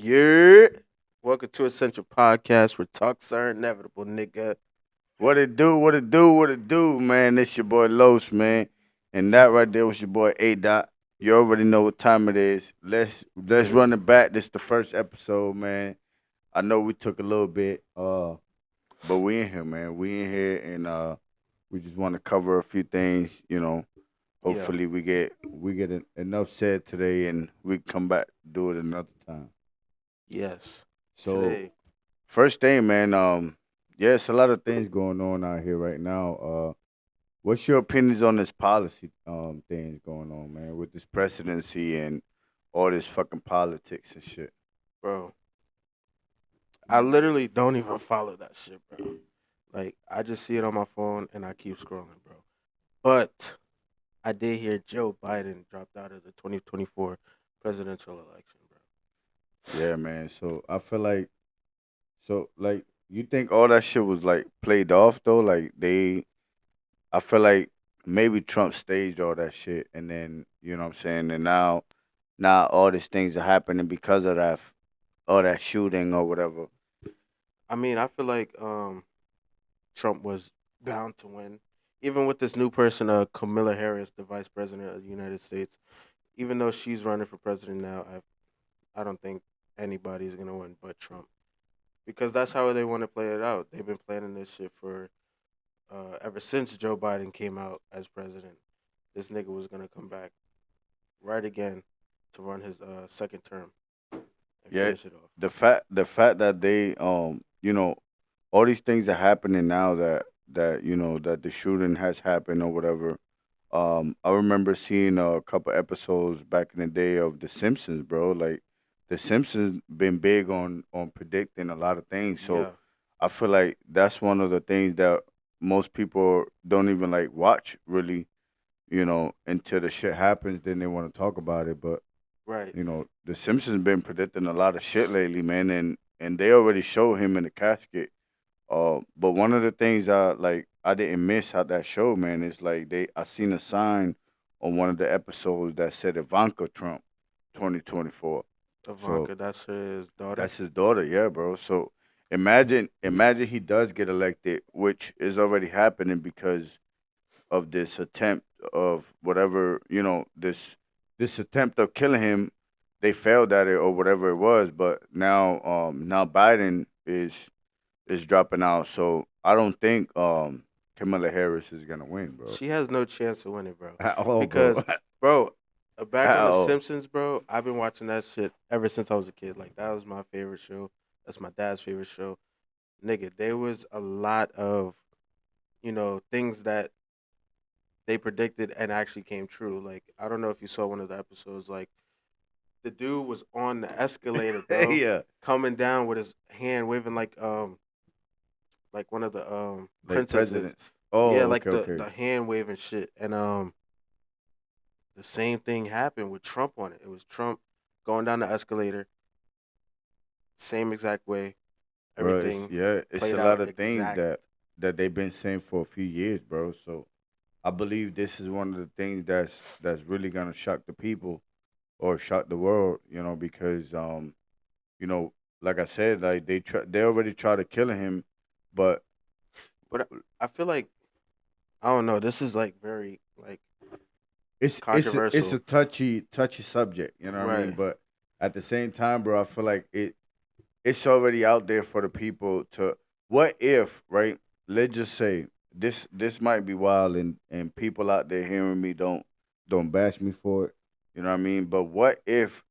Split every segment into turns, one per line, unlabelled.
Yeah. Welcome to Essential Podcast where talks are inevitable, nigga.
What it do? What it do? What it do, man? It's your boy Los, man, and that right there was your boy A Dot. You already know what time it is. Let's
Yeah.
run it back. This the first episode, man. I know we took a little bit, but we in here, man. We in here, and we just want to cover a few things.
Yeah.
Hopefully we get enough said today, and we come back do it another time.
Yes.
So
Today,
first thing, man. Yeah, it's a lot of things going on out here right now. What's your opinions on this policy things going on, man, with this presidency and all this fucking politics and shit?
bro, I literally don't even follow that shit, bro. Like, I just see it on my phone and I keep scrolling, bro. But I did hear Joe Biden dropped out of the 2024 presidential election, bro.
Yeah, man. So I feel like you think all that shit was like played off though? I feel like maybe Trump staged all that shit, and then you know what I'm saying, and now all these things are happening because of all that shooting or whatever.
I mean, I feel like Trump was bound to win. Even with this new person, Camilla Harris, the vice president of the United States, even though she's running for president now, I don't think anybody's gonna win but Trump because that's how they want to play it out. They've been planning this shit for ever since Joe Biden came out as president. This nigga was gonna come back right again to run his second term and
Yeah,
finish it off.
the fact that they all these things are happening now that that the shooting has happened or whatever. I remember seeing a couple episodes back in the day of The Simpsons, bro. Like The Simpsons been big on predicting a lot of things, so
Yeah,
I feel like that's one of the things that most people don't even like watch really, until the shit happens. Then they want to talk about it, but
right.
The Simpsons been predicting a lot of shit lately, man, and they already showed him in the casket. But one of the things I didn't miss out that show, man, is like I seen a sign on one of the episodes that said Ivanka Trump, 2024. So
Ivanka, that's his daughter.
that's his daughter, yeah, bro. So imagine he does get elected, which is already happening because of this attempt of whatever this attempt of killing him. They failed at it or whatever it was, but now Biden is dropping out, so I don't think Kamala Harris is gonna win, bro.
She has no chance of winning, bro.
At all, bro.
Because, bro, back
At
on The
all.
Simpsons, bro, I've been watching that shit ever since I was a kid. Like, that was my favorite show. That's my dad's favorite show. Nigga, there was a lot of, things that they predicted and actually came true. Like, I don't know if you saw one of the episodes. Like, the dude was on the escalator, bro,
Yeah,
coming down with his hand waving like one of the
like
princesses.
presidents.
Yeah,
Oh,
like
okay, okay.
the hand waving shit. And the same thing happened with Trump on it. It was Trump going down the escalator, same exact way.
Bro,
Everything
it's a
played
lot
out
of things
exact.
that they've been saying for a few years, bro. So I believe this is one of the things that's really gonna shock the people or shock the world, because you know, like I said, like they already tried to kill him, but
But I feel like I don't know. This is like very like
it's a
controversial,
touchy subject, you know what I mean?
right?
But at the same time, bro, I feel like it's already out there for the people to. What if, right? Let's just say this might be wild, and people out there hearing me don't bash me for it, you know what I mean? But what if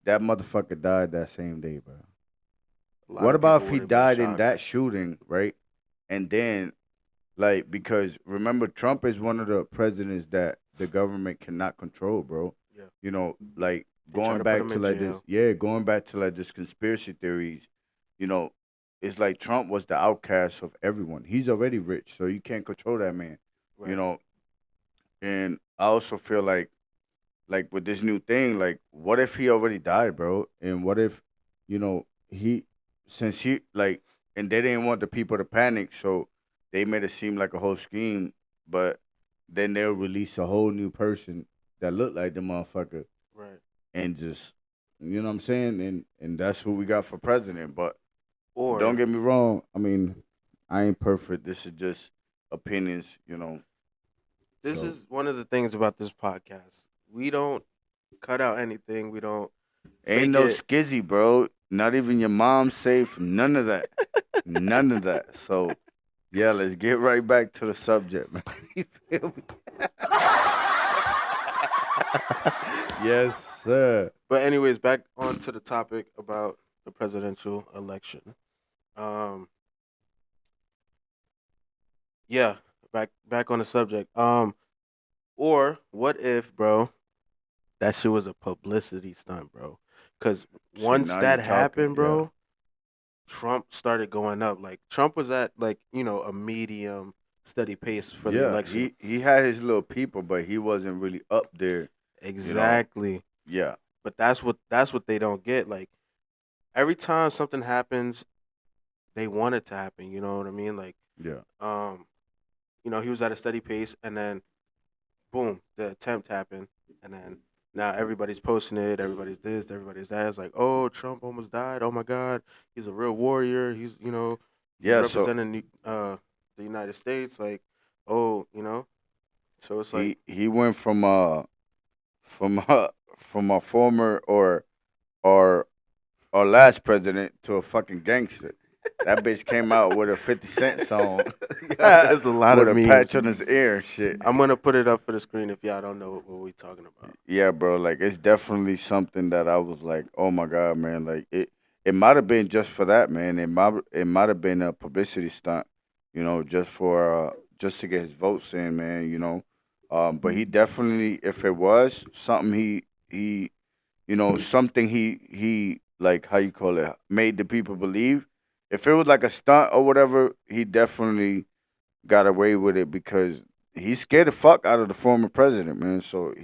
that motherfucker died that same day, bro?
A lot
What
of
about
people
if he
would have been
died in that
shocked,
shooting, right? And then, like, because remember, Trump is one of the presidents that the government cannot control, bro.
yeah,
Like
and try
going
to put
back
him
to
in
like this,
jail.
yeah, going back to like this conspiracy theories, you know, it's like Trump was the outcast of everyone. He's already rich, so you can't control that man, you
Right.
know. And I also feel like with this new thing, like, what if he already died, bro? And what if, he since he like, and they didn't want the people to panic, so they made it seem like a whole scheme, but then they'll release a whole new person that looked like the motherfucker
Right.
and just You know what I'm saying? And that's who we got for president. But don't
Or
get me wrong. I mean, I ain't perfect. This is just opinions.
this
So
is one of the things about this podcast. We don't cut out anything. We don't
ain't
fake
no
it.
skizzy, bro. Not even your mom's safe. None of that. None of that. So yeah, let's get right back to the subject, man. You feel me? Yes, sir.
But anyways, back onto the topic about the presidential election. Um, yeah, back on the subject. Or what if, bro, that shit was a publicity stunt, bro? Because
See,
once
now you're
that
talking.
happened,
Yeah.
bro, Trump started going up. Like Trump was at like a medium steady pace for the
Yeah,
election.
he had his little people, but he wasn't really up there. You know.
Exactly.
Yeah.
But that's what they don't get. Like every time something happens, they want it to happen. You know what I mean? Like
Yeah.
um, he was at a steady pace, and then boom, the attempt happened, and then now everybody's posting it. Everybody's this, everybody's that. It's like, oh, Trump almost died. Oh my God, he's a real warrior. He's
Yeah. So
representing the United States. Like, oh, so it's like,
he went from from a former or our last president to a fucking gangster. That bitch came out with a 50 Cent song
yeah, there's a lot
with
of
a
memes.
patch on his ear and shit.
I'm gonna put it up for the screen if y'all don't know what we're talking about.
Yeah, bro. Like it's definitely something that I was like, oh my god, man. Like it might have been just for that, man. It might have been a publicity stunt, just to get his votes in, man. But he definitely, if it was something he something he like how you call it made the people believe. If it was like a stunt or whatever, he definitely got away with it because he's scared the fuck out of the former president, man. So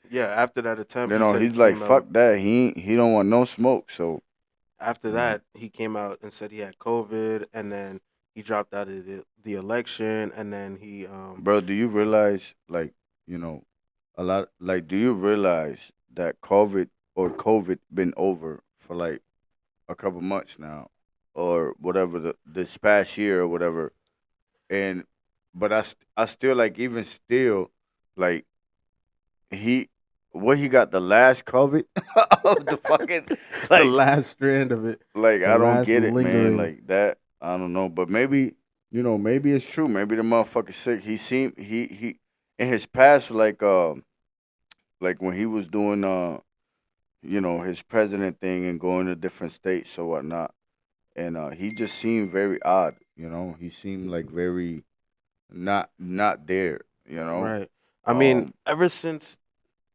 Yeah, after that attempt, he said he
he's like,
came
fuck
out.
that. He don't want no smoke. So
After
you know,
that, he came out and said he had COVID, and then he dropped out of the election, and then he
bro, do you realize a lot like do you realize that COVID been over for like a couple months now or whatever this past year or whatever and but I still like even still like he what he got the last COVID of the fucking
the
like
last strand of it, the
I don't
last
get it, man.
lingering.
Like that, I don't know. But maybe maybe it's true. Maybe the motherfucker's sick. He seemed he in his past like when he was doing his president thing and going to different states or whatnot, and he just seemed very odd. He seemed like very not there.
Right. I mean,
Um,
ever since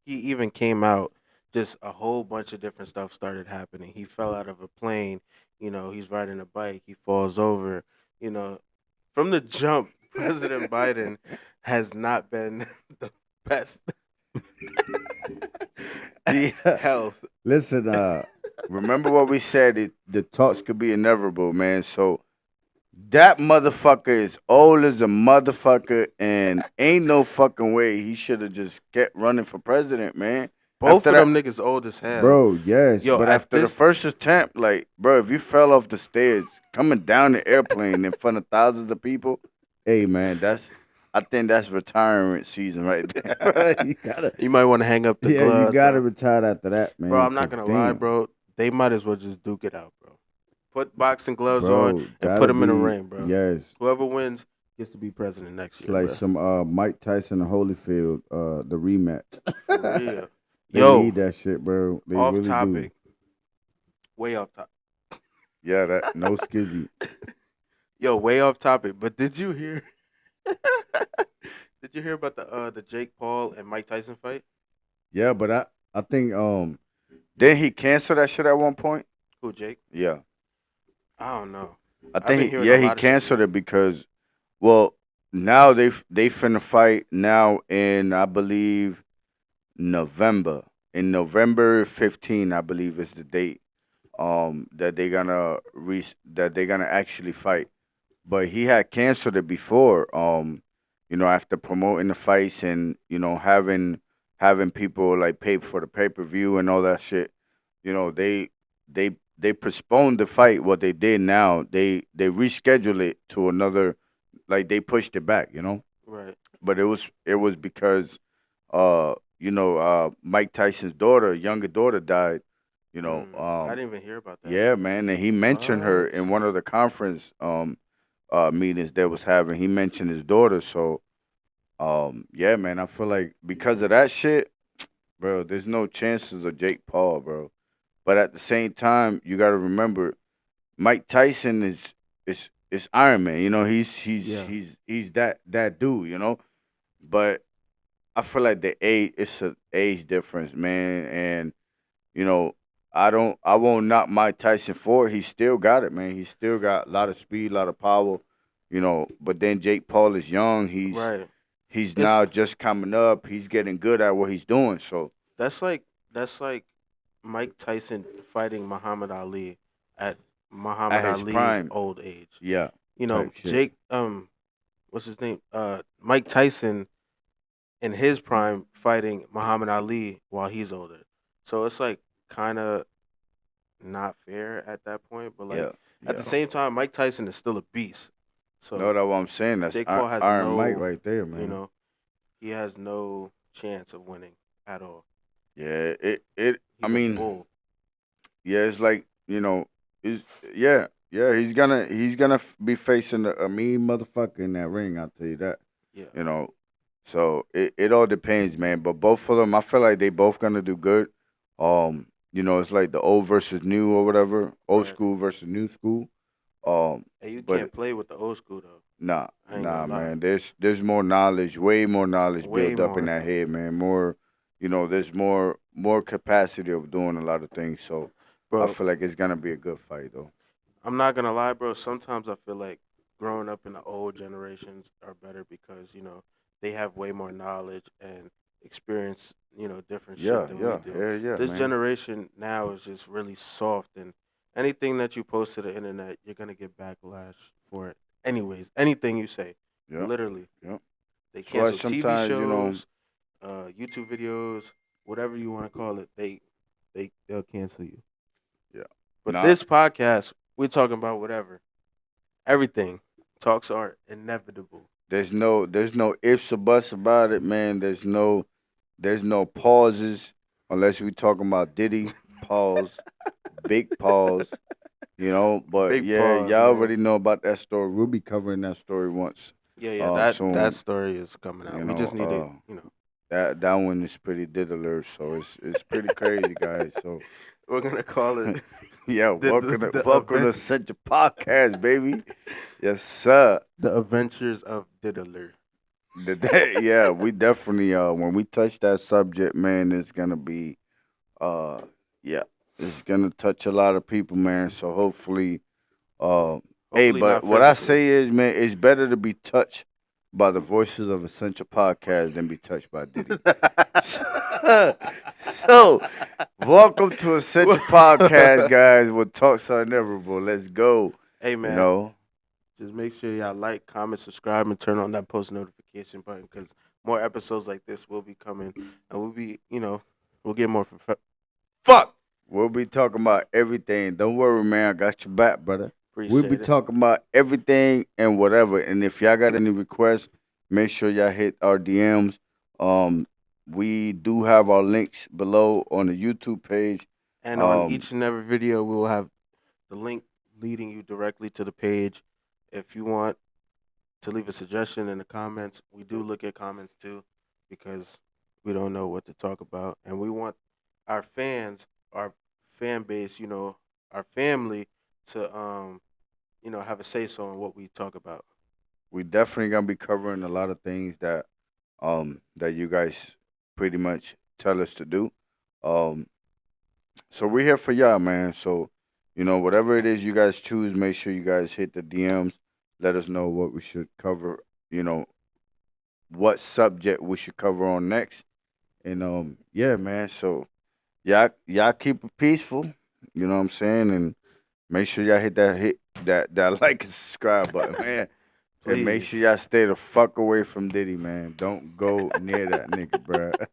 he even came out, just a whole bunch of different stuff started happening. He fell out of a plane. He's riding a bike. He falls over. You know, from the jump, President Biden has not been the best
yeah.
health.
Listen, remember what we said? The talks could be inevitable, man. So that motherfucker is old as a motherfucker, and ain't no fucking way he should have just kept running for president, man.
Both
After
of
that,
them niggas old as hell.
bro, yes,
Yo,
but
at
after the
this,
first attempt, like, bro, if you fell off the stairs coming down the airplane in front of thousands of people, hey, man, I think that's retirement season right there. Bro. You gotta,
you might want to hang up the
yeah, you
gloves,
gotta
bro.
retire after that,
Bro,
man.
I'm not
Cause
gonna lie,
damn,
bro. They might as well just duke it out, bro. Put boxing gloves on
bro,
and put
that'll
them in a
be
ring, bro.
yes.
Whoever wins gets to be president next
It's
year,
like
bro.
some Mike Tyson and Holyfield, the
For
rematch.
real.
They need
Yo,
that shit, bro. They
off
really do.
topic, way off topic.
Yeah, that no skizzy.
Yo, way off topic. But did you hear? Did you hear about the Jake Paul and Mike Tyson fight?
Yeah, but I think did he cancel that shit at one point?
Who, Jake?
Yeah,
I don't know.
I
I've been
think
hearing a
he
lot of shit.
canceled it because well now they finna fight now in I believe November. In November 15, I believe is the date. That they're gonna actually fight. But he had canceled it before. After promoting the fights and having people like pay for the pay per view and all that shit. they postponed the fight. What they did now, they rescheduled it to another. Like they pushed it back.
Right.
But it was because Mike Tyson's younger daughter died. You know,
I didn't even hear about that.
yeah, man, and he mentioned her
What?
in one of the conference meetings that was having. He mentioned his daughter, so yeah, man, I feel like because of that shit, bro, there's no chances of Jake Paul, bro. But at the same time, you got to remember Mike Tyson is Iron Man.
Yeah.
He's that dude. But I feel like the age it's an age difference, man, and you know I won't knock Mike Tyson for it. He still got it, man. He still got a lot of speed, a lot of power. But then Jake Paul is young.
Right.
He's
It's
now just coming up. He's getting good at what he's doing. So
that's like Mike Tyson fighting Muhammad Ali at
at
Muhammad
his
Ali's
prime,
old age.
yeah, type shit.
Jake what's his name? Mike Tyson in his prime fighting Muhammad Ali while he's older. So it's like kind of not fair at that point, but like
Yeah,
at the
yeah.
same time Mike Tyson is still a beast.
No,
So
that's what I'm saying. That's
Jake Paul has
Iron Mike
no,
right there,
you
man.
know, he has no chance of winning at all.
Yeah, it. I
He's a
mean,
bull.
yeah, it's like is yeah, yeah. He's gonna be facing a mean motherfucker in that ring. I'll tell you that.
Yeah.
You know, so it all depends, man. But both of them, I feel like they both gonna do good. It's like the old versus new or whatever, old
Right.
school versus new school. Um,
Hey, you
but
can't play with the old school though.
nah,
I ain't
nah,
gonna lie.
man. There's more knowledge, way more knowledge
Way
built up in
more.
that head, man. More, there's more capacity of doing a lot of things. So I
Bro,
feel like it's gonna be a good fight, though.
I'm not gonna lie, bro. Sometimes I feel like growing up in the old generations are better because they have way more knowledge and experience, different shit
Yeah,
than we
yeah,
do.
yeah, yeah,
This
man.
generation now is just really soft, and anything that you post to the internet, you're gonna get backlash for it. Anyways, anything you say,
Yeah,
literally,
yeah.
they
So why
cancel TV
sometimes
shows, YouTube videos, whatever you want to call it. They'll cancel you.
yeah,
But
not
this podcast, we're talking about whatever. Everything. Talks are inevitable.
there's no ifs or buts about it, man. There's no pauses unless we talking about Diddy pause, big pause. But
Big
yeah,
pause,
y'all
man.
already know about that story. We'll be covering that story once
Yeah, yeah. That
soon.
story is coming
You
out. We
know,
just need to,
that one is pretty diddler, so it's pretty crazy, guys. So
we're gonna call it
yeah,
the
welcome to
the
welcome to
event
such a podcast, baby. Yes, sir.
the Adventures of Diddler.
Yeah, we definitely when we touch that subject, man, it's gonna be uh yeah, it's gonna touch a lot of people, man. So hopefully uh hey,
Hopefully
but
not
what I
physically.
say is, man, it's better to be touched by the voices of Essential Podcast than be touched by Diddy. So, welcome to Essential Podcast, guys. Where talks are inevitable. Let's go.
Hey
You
man,
know,
just make sure y'all like, comment, subscribe, and turn on that post notification button because more episodes like this will be coming, and we'll get more. Fuck.
we'll be talking about everything. Don't worry, man. I got your back, brother. We'll be
Appreciate it.
talking about everything and whatever. And if y'all got any requests, make sure y'all hit our DMs. We do have our links below on the YouTube page.
And on
Um,
each and every video, we will have the link leading you directly to the page. If you want to leave a suggestion in the comments, we do look at comments too because we don't know what to talk about. And we want our fans, our fan base, our family to, have a say so on what we talk about.
we definitely gonna be covering a lot of things that you guys pretty much tell us to do. Um, so we're here for y'all, man. So whatever it is you guys choose, make sure you guys hit the DMs. Let us know what we should cover. You know what subject we should cover on next. And yeah, man. So y'all keep it peaceful. You know what I'm saying, and make sure y'all hit that like and subscribe button, man. And make sure
Please.
y'all stay the fuck away from Diddy, man. Don't go near that nigga, bruh.